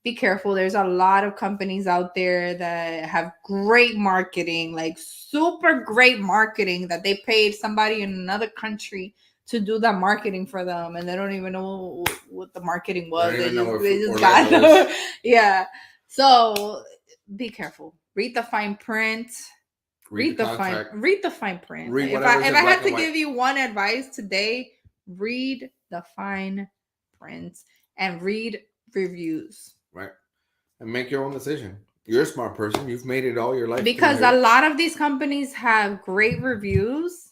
be careful, there's a lot of companies out there that have great marketing, like super great marketing, that they paid somebody in another country to do that marketing for them, and they don't even know what the marketing I was. don't even know They if just Orlando got is. yeah. So be careful. Read the fine print. Read the contract. Read the fine print. Read If whatever's I in black had and to white. give you one advice today, read the fine print and read reviews. Right. And make your own decision. You're a smart person. You've made it all your life. Because a lot of these companies have great reviews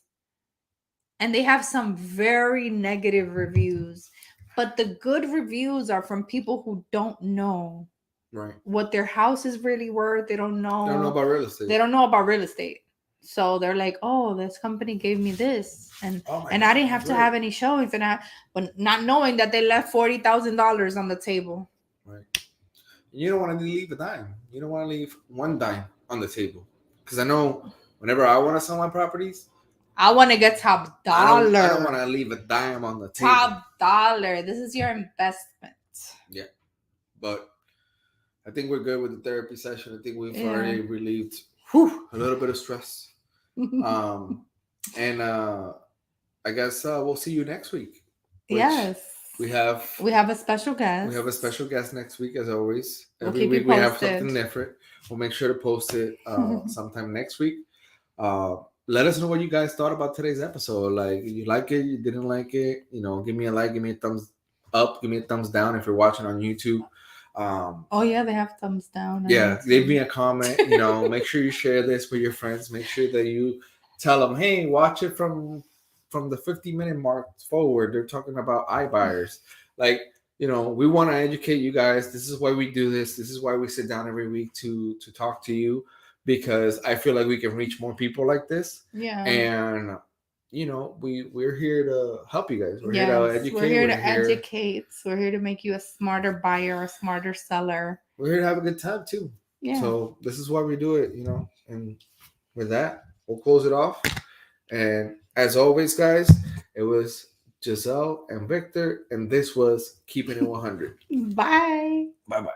and they have some very negative reviews. But the good reviews are from people who don't know Right. what their house is really worth. They don't know. They don't know about real estate. They don't know about real estate. So they're like, "Oh, this company gave me this, and I didn't have to have any showings, but not knowing that they left $40,000 on the table." Right. You don't want to leave a dime. You don't want to leave one dime on the table. Because I know whenever I want to sell my properties, I want to get top dollar. I don't want to leave a dime on the table. Top dollar. This is your investment. Yeah. But I think we're good with the therapy session. I think we've already relieved a little bit of stress. And I guess we'll see you next week. Yes. We have a special guest. We have a special guest next week, as always. We'll Every week we have something different. We'll make sure to post it sometime next week. Let us know what you guys thought about today's episode. Like, you like it, you didn't like it. You know, give me a like, give me a thumbs up, give me a thumbs down if you're watching on YouTube. Oh yeah, they have thumbs down. Yeah, leave me a comment. You know, make sure you share this with your friends. Make sure that you tell them, hey, watch it from the 50-minute mark forward. They're talking about iBuyers. Like, you know, we want to educate you guys. This is why we do this. This is why we sit down every week to talk to you, because I feel like we can reach more people like this. Yeah. And you know, we're here to help you guys. We're here to educate. We're here to educate. We're here to make you a smarter buyer, a smarter seller. We're here to have a good time too. Yeah. So this is why we do it, you know. And with that, we'll close it off. And as always, guys, it was Gissel and Victor, and this was Keepin' It 100. Bye. Bye-bye.